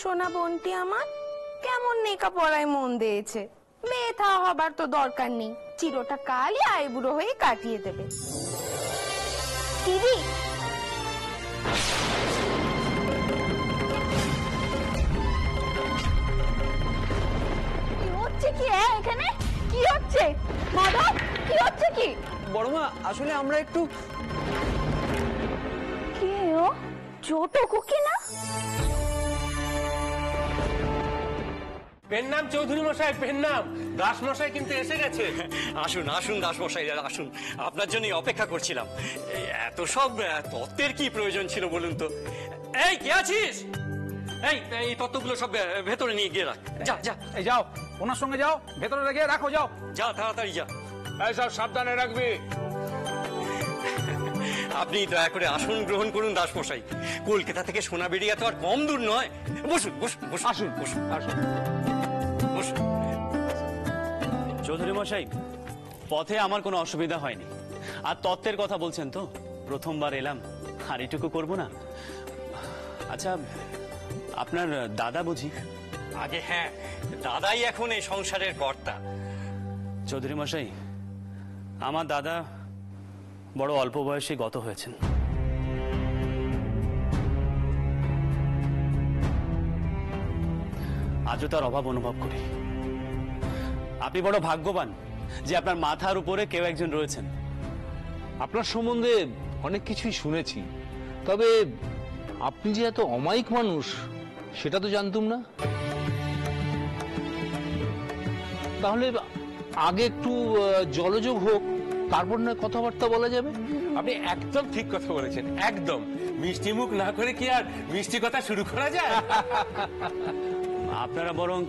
সোনা বোনটি আমার কেমন লেখাপড়ায় মন দিয়েছে। মেয়ে থা হবার তো দরকার নেই, চিরটা কালই আইবুড়ো হয়ে কাটিয়ে দেবে। দিদি কি হচ্ছে? কি এখানে কি হচ্ছে? মাধব কি হচ্ছে? কি বড়মা আসলে আমরা একটু কে ও? ছোটকু কি না? পেন নাম চৌধুরী মশাই, পেন নাম দাস মশাই কিন্তু এসে গেছে। আসুন আসুন দাস মশাই, আসুন, আপনার জন্যই অপেক্ষা করছিলাম। এত সব তত্ত্বের কি প্রয়োজন ছিল বলুন তো? এই কে আছিস? এই তত্ত্বগুলো সব ভেতরে নিয়ে গিয়ে রাখ। যা যা, এই যাও, ওনার সঙ্গে যাও, ভেতরে রেখে রাখো, যাও যা তাড়াতাড়ি যা। এই সব সাবধানে রাখবি। আপনি দয়া করে আসন গ্রহণ করুন দাস মশাই। কলকাতা থেকে সোনাবেড়িয়া তো আর কম দূর নয়। বসুন বসুন বসুন, আসুন বসুন আসুন। বসুন। চৌধুরী মশাই, পথে আমার কোনো অসুবিধা হয়নি। আর তত্ত্বের কথা বলছেন তো, প্রথমবার এলাম, আর এটুকু করবো না? আচ্ছা, আপনার দাদা বুঝি? আগে হ্যাঁ, দাদাই এখন এই সংসারের কর্তা। চৌধুরী মশাই, আমার দাদা বড় অল্প বয়সে গত হয়েছেন। আজও তার অভাব অনুভব করি। আপনি বড় ভাগ্যবান যে আপনার মাথার উপরে কেউ একজন রয়েছেন। আপনার সম্বন্ধে অনেক কিছুই শুনেছি, তবে আপনি যে এত অমায়িক মানুষ সেটা তো জানতুম না। তাহলে আগে একটু জলযোগ হোক, তারপর না কথাবার্তা বলা যাবে। আপনি একদম ঠিক কথা বলেছেন, একদম। মিষ্টি মুখ না করে কি আর মিষ্টি কথা শুরু করা যায়? আপনারা বরং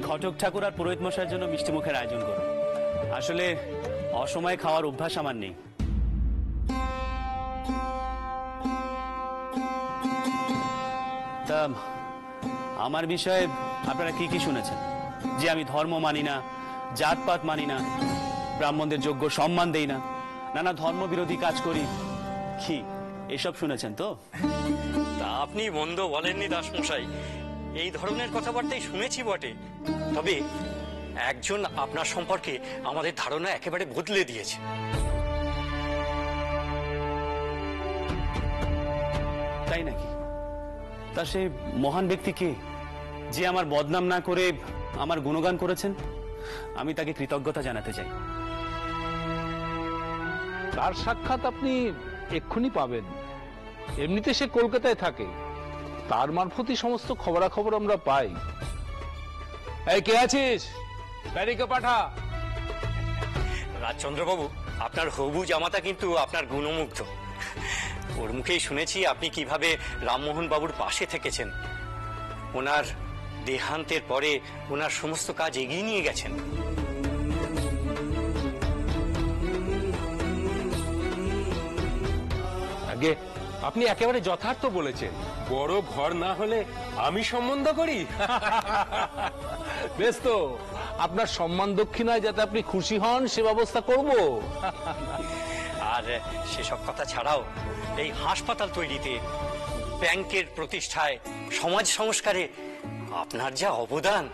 ঘটক ঠাকুর আর পুরোহিত মশাইয়ের জন্য মিষ্টি মুখের আয়োজন করুন। আসলে অসময়ে খাওয়ার অভ্যাস আমার নেই। তা আমার বিষয়ে আপনারা কি কি শুনেছেন? যে আমি ধর্ম মানি না, জাতপাত মানি না, ব্রাহ্মণদের যোগ্য সম্মান দেই না, নানা ধর্মবিরোধী কাজ করি, কি এসব শুনেছেন তো? তা আপনি মন্দ বলেননি দাস মশাই, এই ধরনের কথাবার্তাই শুনেছি বটে। তবে একজন আপনার সম্পর্কে আমাদের ধারণা একেবারে বদলে দিয়েছে। তাই নাকি? তা সে মহান ব্যক্তি কে, যে আমার বদনাম না করে আমার গুণগান করেছেন? আমি তাকে কৃতজ্ঞতা জানাতে চাই। তার সাক্ষাৎ আপনি এক্ষুনি পাবেন। এমনিতে সে কলকাতায় থাকে, তার মারফতই সমস্ত খবরাখবর আমরা পাই। এই কে আছিস? প্যারিকে পাঠা। রাজচন্দ্রবাবু, আপনার হবু জামাতা কিন্তু আপনার গুণমুগ্ধ। ওর মুখেই শুনেছি আপনি কিভাবে রামমোহন বাবুর পাশে থেকেছেন। ওনার দেহান্তের পরে ওনার সমস্ত কাজ এগিয়ে নিয়ে গেছেন। আগে আপনি একেবারে যথার্থ বলেছেন। বড় ঘর না হলে আমি সম্বন্ধ করি। বেশ তো, আপনার সম্মান দক্ষিণায় যাতে আপনি খুশি হন সে ব্যবস্থা করব। আর সেসব কথা ছাড়াও এই হাসপাতাল তৈরিতে, ব্যাংকের প্রতিষ্ঠায়, সমাজ সংস্কারে আপনার যা অবদান,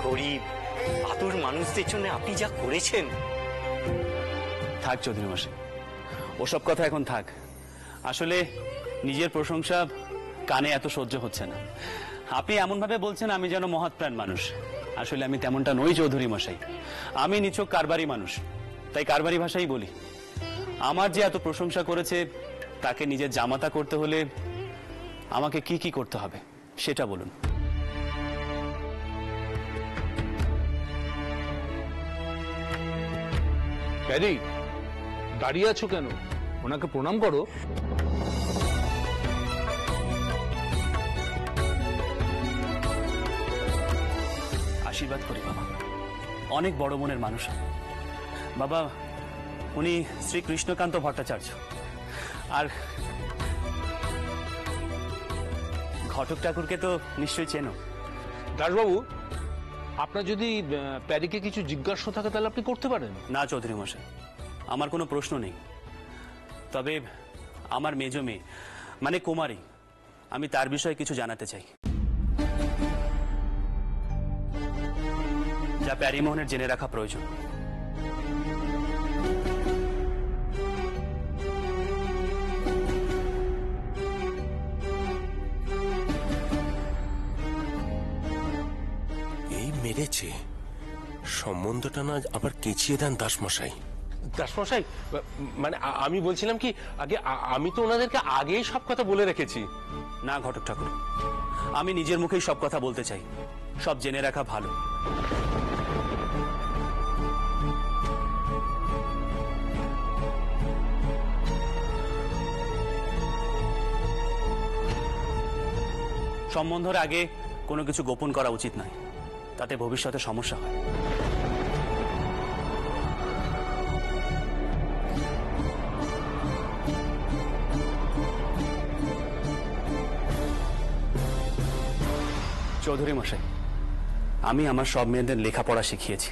গরিব আতুর মানুষদের জন্য আপনি যা করেছেন। থাক চৌধুরী মশাই, ওসব কথা এখন থাক। আসলে নিজের প্রশংসা কানে এত সহ্য হচ্ছে না। আপনি এমন ভাবে বলছেন আমি যেন মহৎপ্রাণ মানুষ। আসলে আমি তেমনটা নই চৌধুরী মশাই। আমি নিছক কারবারি মানুষ, তাই কারবারি ভাষাই বলি। আমার যে এত প্রশংসা করেছে, তাকে নিজের জামাতা করতে হলে আমাকে কি কি করতে হবে সেটা বলুন। প্যারি, দাঁড়িয়ে আছো কেন? ওনাকে প্রণাম করো। আশীর্বাদ করি বাবা, অনেক বড় মনের মানুষ বাবা। উনি শ্রী কৃষ্ণকান্ত ভট্টাচার্য, আর ঘটক ঠাকুরকে তো নিশ্চয়ই চেনো। দাসবাবু, আপনার যদি প্যারিকে কিছু জিজ্ঞাসা থাকে তাহলে আপনি করতে পারেন। না চৌধুরী মশাই, আমার কোনো প্রশ্ন নেই। তবে আমার মেজ মেয়ে মানে কুমারী, আমি তার বিষয়ে কিছু জানাতে চাই, যা প্যারিমোহনের জেনে রাখা প্রয়োজন। এই মেরেছে, সম্বন্ধটা না আবার কেচিয়ে দেন দাসমশাই। দাসমশাই, মানে আমি বলছিলাম কি, আগে আমি তো ওনাদেরকে আগেই সব কথা বলে রেখেছি। না ঘটক ঠাকুর, আমি নিজের মুখেই সব কথা বলতে চাই, সব জেনে রাখা ভালো। সম্বন্ধের আগে কোনো কিছু গোপন করা উচিত নয়, তাতে ভবিষ্যতে সমস্যা হয়। চৌধুরী মশাই, আমি আমার সব মেয়েদের লেখাপড়া শিখিয়েছি,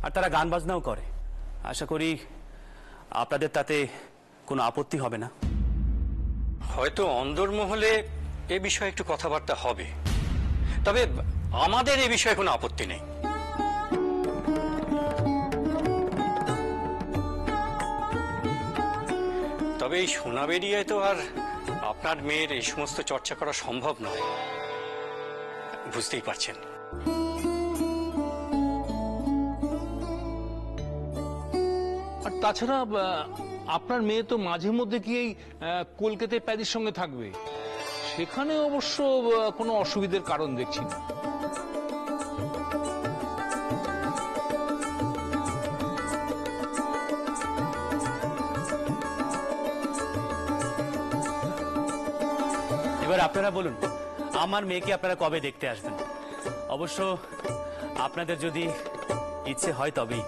আর তারা গান বাজনাও করে। আশা করি আপনাদের তাতে কোনো আপত্তি হবে না। হয়তো অন্দরমহলে এ বিষয়ে একটু কথাবার্তা হবে, তবে আমাদের এ বিষয়ে কোনো আপত্তি নেই। তবে এই সোনাবেরিয়ায় তো আর আপনার মেয়ের এই সমস্ত চর্চা করা সম্ভব নয়, বুঝতেই পারছেন। আর তাছাড়া আপনার মেয়ে তো মাঝে মধ্যে গিয়েই কলকাতায় প্যারির সঙ্গে থাকবে, সেখানে অবশ্য কোনো অসুবিধার কারণ দেখছি না। এবার আপনারা বলুন, আমার মেয়েকে আপনারা কবে দেখতে আসবেন? অবশ্য আপনাদের যদি ইচ্ছে হয় তবেই।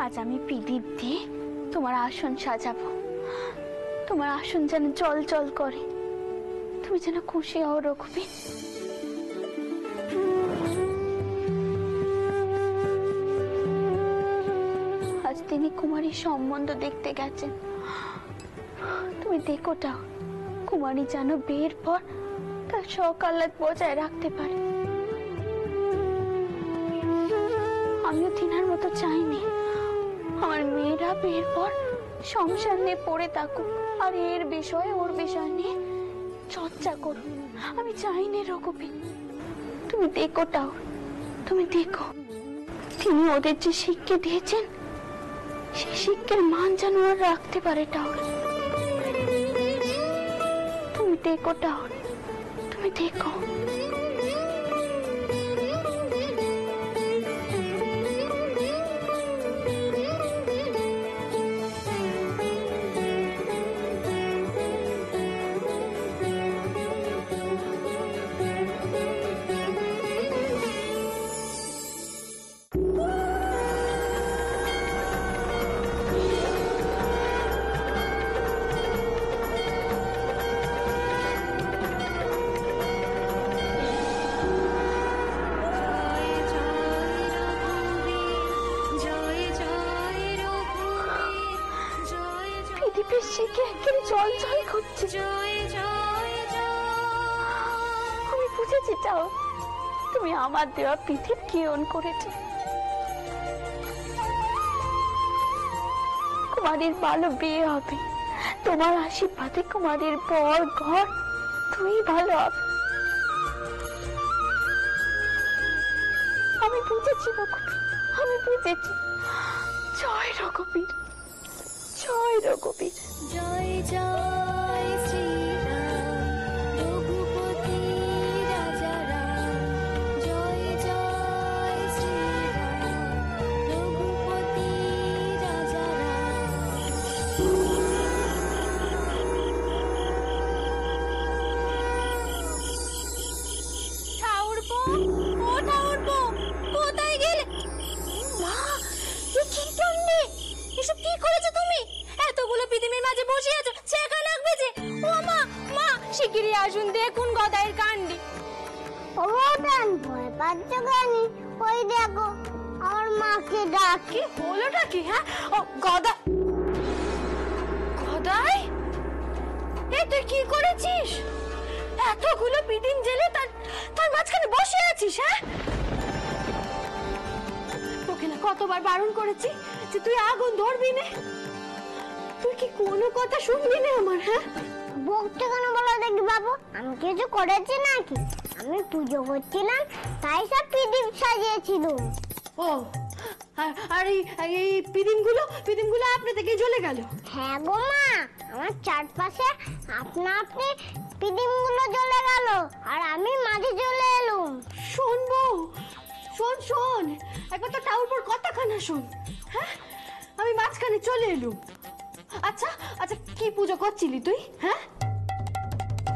আজ আমি প্রদীপ দিয়ে তোমার আসন সাজাবো, তোমার আসন যেন জল জল করে, তুমি যেন খুশি হও রঘুবীর। আজ তিনি কুমারীর সম্বন্ধ দেখতে গেছেন, তুমি দেখোটা কুমারী যেন বিয়ের পর তার সকালাত বজায় রাখতে পারে। আমিও তিনার মতো চাইনি আমার মেয়েরা বিয়ের পর সংসার নিয়ে পড়ে থাকুক, আর এর বিষয়ে ওর বিষয় নিয়ে চর্চা করুক। আমি চাইনি রঘুবীর, তুমি দেখোটাও, তুমি দেখো তিনি ওদের যে শিক্ষা দিয়েছেন সেই শিক্ষার মান যেন ওরা রাখতে পারে। টাও তুমি দেখো, টাও তুমি দেখো। জল জল করছে। আমি বুঝেছি চাও তুমি আমার দেওয়া পৃথিব কিরণ করেছ। কুমারীর ভালো বিয়ে হবে, তোমার আশীর্বাদে কুমারীর বর ঘর তুই ভালো হবে। আমি বুঝেছি রঘুবীর, আমি বুঝেছি। জয় রঘুবীর, জয় রঘুবীর, জয় জয় শ্রীরাম রঘুপতি শিগগিরই আসুন, দেখুন গদাইয়ের কাণ্ডি। ও টান ভয় পাচ্ছ কেন? ওই দেখো আমার মাকে ডাকি। হলোটা কি? হ্যাঁ, ও গদা, গদাই এ তুই কি করেছিস? এতগুলো পিদিম জেলে তার মাঝখানে বসে আছিস? হ্যাঁ, তোকে না কতবার বারণ করেছি যে তুই আগুন ধরবি না, তুই কি কোনো কথা শুনবি না আমার? হ্যাঁ, বকতে কেন বলো দেখি বাবু, আমি কিছু করেছি নাকি? আমি পুজো করছিলাম তাই সব পিদিম সাজিয়েছিল। ও আর এই পিদিমগুলো আপনি থেকে জ্বলে গেল? হ্যাঁ গো মা, আমার চারপাশে আপনা আপনি পিদিমগুলো জ্বলে গেল আর আমি মাঝে চলে এলুম। শোন বউ, শোন একবার তো ঠাকুরপুর কথাখানা শোন। হ্যাঁ, আমি মাঝখানে চলে এলুম। আচ্ছা কি পুজো করছিলি তুই? হ্যাঁ,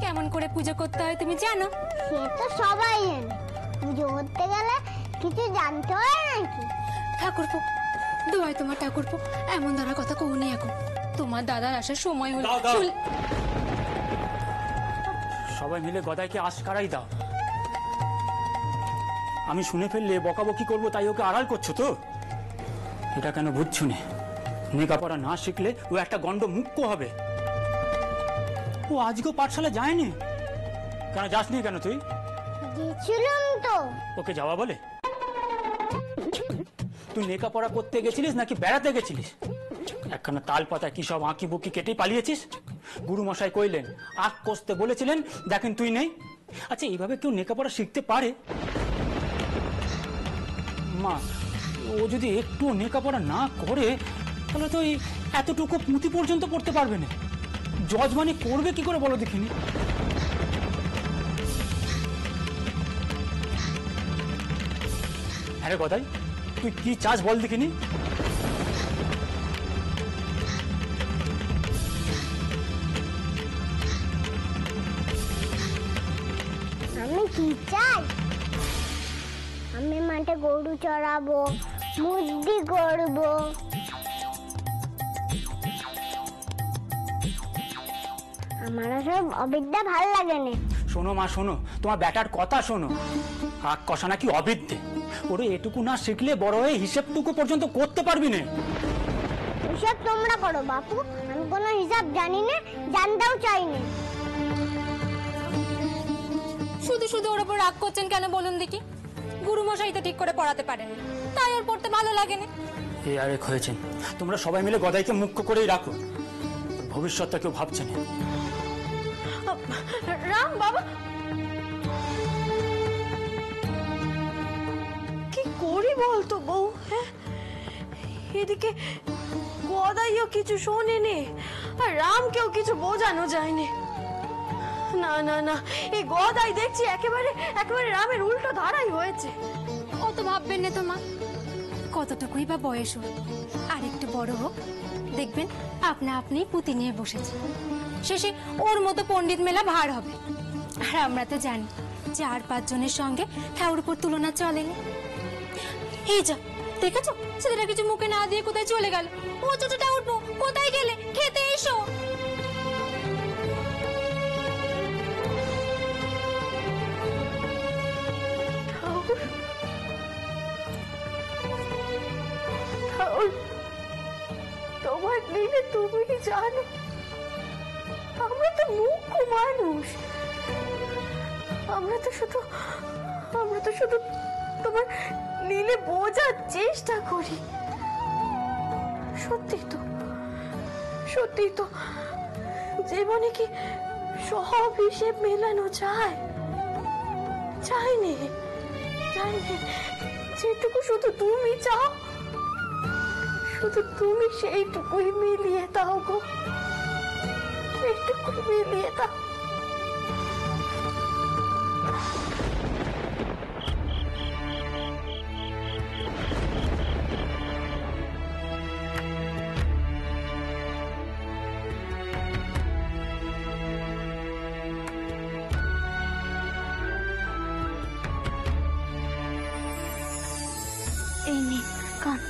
কেমন করে পুজো করতে হয় তুমি জানো? সে তো সবাই জানে, পুজো করতে গেলে কিছু জানতে হয় নাকি? ঠাকুরপো, দোয়াই তোমার ঠাকুরপো, এমন ধরা কথা কওনি এখন। তোমার দাদার আসার সময় হলো। সবাই মিলে গদাইকে আশকারাই দাও। আমি শুনে ফেললে বকাবকি করবো তাই ওকে আড়াল করছো তো? এটা কেন বুঝছো না? লেখাপড়া না শিখলে ও একটা গন্ড মুখ্য হবে। ও আজকেও পাঠশালা যায়নি কেন? যাসনি কেন তুই? গেছিলাম তো। ওকে যাওয়া বলে? তুই লেখাপড়া করতে গেছিলিস নাকি বেড়াতে গেছিলিস? একখানা তাল পাতা কি সব আঁকি বুকি কেটে পালিয়েছিস? গুরু মশাই কইলেন, আখ কষতে বলেছিলেন, দেখেন তুই নেই। আচ্ছা, এইভাবে কেউ লেখাপড়া শিখতে পারে? মা, ও যদি একটু লেখাপড়া না করে তাহলে তো এতটুকু পুঁথি পর্যন্ত পড়তে পারবে না। যজমানি করবে কি করে বলো দেখিনি? আরে গদাই, তুই কি চাস বল দেখিনি? আমি কি চাই? আমি মাঠে গরু চড়াবো, মুদ্দি করবো। আমার সব অবিদ্যা ভাল লাগে না। শোনো মা, শোনো, তোমার ব্যাটার কথা শোনো। আখ কষা নাকি অবিদ্যে। ওরে এটুকু না শিখলে বড় হয়ে হিসেবটুকু পর্যন্ত করতে পারবি না। হিসাব তোমরা করো বাপু, আমি কোনো হিসাব জানি না, জানতেও চাই না। শুধু ওর উপর রাগ করছেন কেন বলুন দেখি? গুরুমশাই তো ঠিক করে পড়াতে পারেন, তাই ওর পড়তে ভালো লাগে না। এ আরেক হয়েছেন। তোমরা সবাই মিলে গদাইকে মুখ্য করেই রাখো, ভবিষ্যৎটা কেউ ভাবছে না। রাম বাবা, কি করি বলতো বউ? হ্যাঁ, এদিকে গদাইও কিছু শোনেনি আর রামকেও কিছু বোঝানো যায়নি। না, এই গদাই দেখছি একেবারে রামের উল্টো ধারাই হয়েছে। অত ভাববেন না তো মা, কতটুকুই বা বয়স ওর, আর একটু বড় হোক, দেখবেন আপনি পুঁতি নিয়ে বসেছে। শেষে ওর মতো পণ্ডিত মেলা ভার হবে। আর আমরা তো জানি 4-5 জনের সঙ্গে ঠাকুরপুর তুলনা চলেনি। এই যা দেখেছো, ছেলেটা কিছু মুখে না দিয়ে কোথায় চলে গেল। ও ছোটটা উঠবো, কোথায় গেলে? খেতে এসো। তোমার দিনে তুমি জানো আমরা তো মূর্খ মানুষ, আমরা তো শুধু তোমার নীলে বোঝার চেষ্টা করি। সত্যি তো জীবনে কি সব হিসেব মেলানো যায়? চাইনি, যেটুকু শুধু তুমি চাও, শুধু তুমি সেইটুকুই মিলিয়ে দাও গো, সেইটুকুই মিলিয়ে দাও। এই নে কান।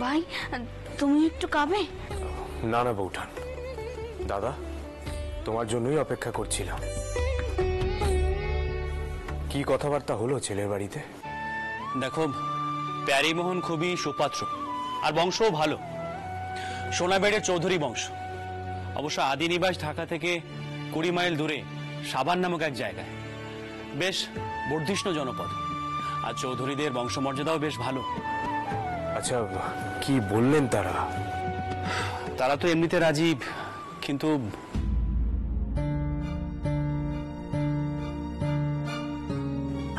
ভাই, তুমি একটু কাবে? না না বৌঠান, দাদা তোমার জন্যই অপেক্ষা করছিলাম। কি কথাবার্তা হলো ছেলের বাড়িতে? দেখো, প্যারীমোহন খুবই সুপাত্র আর বংশও ভালো। সোনাবেড়ের চৌধুরী বংশ। অবশ্য আদি নিবাস ঢাকা থেকে 20 মাইল দূরে সাবান নামক এক জায়গায়। বেশ বর্ধিষ্ণু জনপদ, আর চৌধুরীদের বংশমর্যাদাও বেশ ভালো। আচ্ছা, কি বললেন তারা? তারা তো এমনিতে রাজি, কিন্তু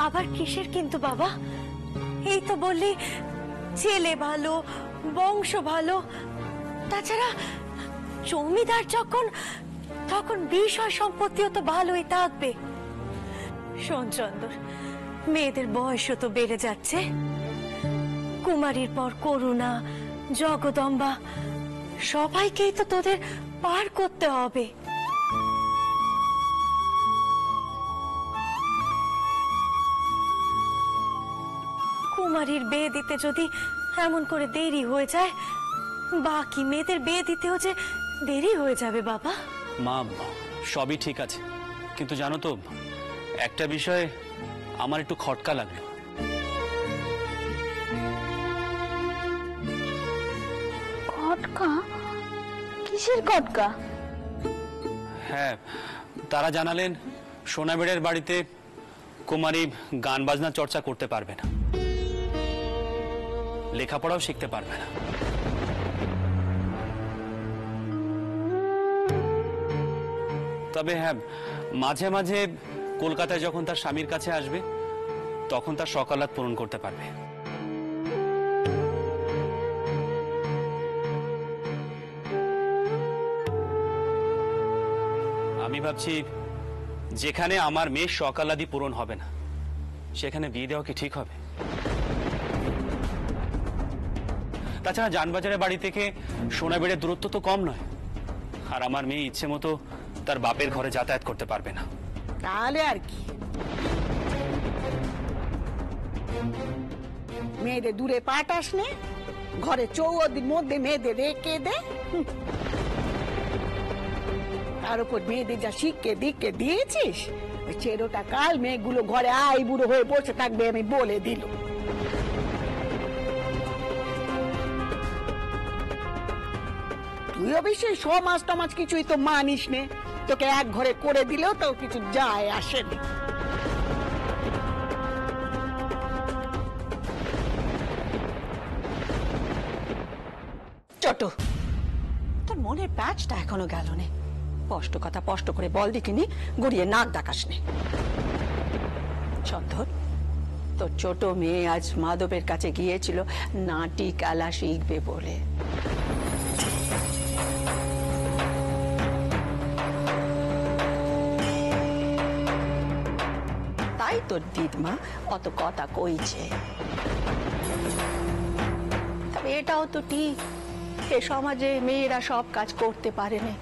আবার কিসের কিন্তু বাবা? এই তো বললি ছেলে ভালো, বংশ ভালো, তাছাড়া জমিদার যখন, তখন বিষয় সম্পত্তিও তো ভালোই থাকবে। শোন চন্দর, মেয়েদের বয়সও তো বেড়ে যাচ্ছে। কুমারীর পর করুণা, জগদম্বা, সবাইকেই তো তোদের পার করতে হবে। কুমারীর বিয়ে দিতে যদি এমন করে দেরি হয়ে যায়, বাকি মেয়েদের বিয়ে দিতেও যে দেরি হয়ে যাবে বাবা। মা, সবই ঠিক আছে, কিন্তু জানো তো একটা বিষয়ে আমার একটু খটকা লাগলো। খটকা? কিসের খটকা? হ্যাঁ, তারা জানালেন সোনাবেড়ের বাড়িতে কুমারী গান বাজনা চর্চা করতে পারবে না, লেখাপড়াও শিখতে পারবে না। তবে হ্যাঁ, মাঝে মাঝে কলকাতায় যখন তার স্বামীর কাছে আসবে, তখন তার সকালাত পূরণ করতে পারবে। আমি ভাবছি যেখানে আমার মেয়ের সকালাদি পূরণ হবে না, সেখানে বিয়ে দেওয়া কি ঠিক হবে? তাছাড়া জানবাজারের বাড়ি থেকে সোনাবেড়ের দূরত্ব তো কম নয়, আর আমার মেয়ে ইচ্ছে মতো তার বাপের ঘরে যাতায়াত করতে পারবে না। তাহলে আর কি, মেয়েদের দূরে পাঠাস নে, ঘরে চৌহদ্দির মধ্যে মেয়েদের রেখে দে। তার উপর মেয়েদের যা শিখকে দিককে দিয়েছিস, ওই চেরোটা কাল মেয়েগুলো ঘরে আই বুড়ো হয়ে বসে থাকবে, আমি বলে দিল। তুই অবশ্যই সমাজ টমাজ কিছুই তো মানিস নে, তোকে এক ঘরে করে দিলেও তো কিছু যায় আসে না। ছোট, তোর মনের প্যাচটা এখনো গেল নে। স্পষ্ট কথা স্পষ্ট করে বল দেখিনি, গড়িয়ে নাক ডাকাস নে। চন্দর, তোর ছোট মেয়ে আজ মাধবের কাছে গিয়েছিল নাটি খেলা শিখবে বলে। তাই তোর দিদমা অত কথা কইছে। তবে এটাও তো ঠিক, এ সমাজে মেয়েরা সব কাজ করতে পারে না।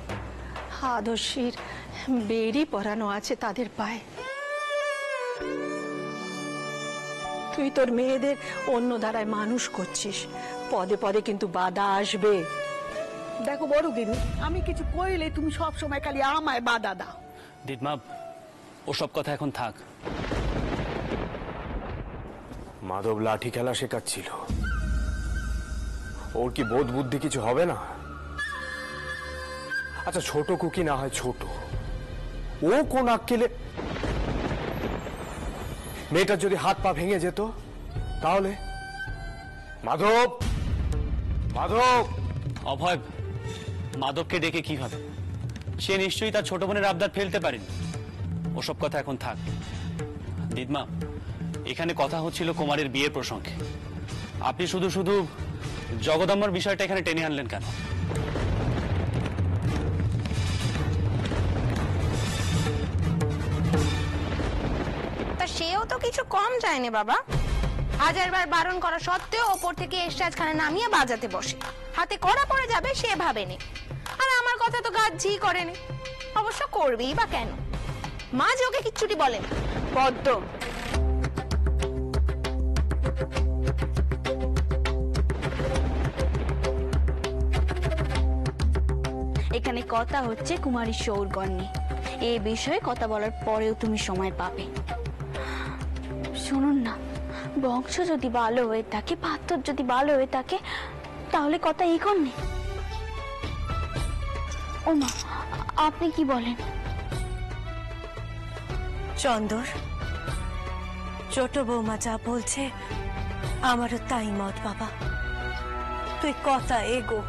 আদর্শীর বেড়ি পরানো আছে তাদের পায়ে। তুই তোর মেয়েদের অন্য ধারায় মানুষ করছিস, পদে পদে কিন্তু বাধা আসবে। দেখো বড় গিনি, আমি কিছু কইলে তুমি সব সময় খালি আমায় বাধা দাও। দিদমা, ওসব কথা এখন থাক। মাধব লাঠি খেলা শেখাচ্ছিল, ওর কি বোধ বুদ্ধি কিছু হবে না? আচ্ছা, ছোট কুকি না হয় ছোট, ও কোন আক্কেলে মেয়েটার যদি হাত পা ভেঙে যেত তাহলে? মাধব, মাধব! অভয়, মাধবকে ডেকে কি হবে? সে নিশ্চয়ই তার ছোট বোনের আবদার ফেলতে পারেনি। ওসব কথা এখন থাক। দিদমা, এখানে কথা হচ্ছিল কুমারের বিয়ের প্রসঙ্গে। আপনি শুধু শুধু জগদম্বর বিষয়টা এখানে টেনে আনলেন কেন? তা সেও তো কিছু কম চায়নি বাবা। 1000 বার বারণ করা সত্ত্বেও ওপর থেকে এসরাজখানা নামিয়ে বাজাতে বসে। হাতে কড়া পড়ে যাবে সে ভাবেনি, আর আমার কথা তো গাজ্জি করেনি। অবশ্য করবেই বা কেন, মা যে ওকে কিচ্ছুটি বলেন। পদ্ম, এখানে কথা হচ্ছে কুমারী সৌরগণ্যে। এই বিষয়ে কথা বলার পরেও তুমি সময় পাবে। শুনুন না, বংশ যদি ভালো হয়ে থাকে, পাত্র যদি ভালো হয়ে থাকে, তাহলে কথা এগোননি। ওমা, আপনি কি বলেন? চন্দর, ছোট বৌমা যা বলছে আমারও তাই মত বাবা। তুই কথা এগো।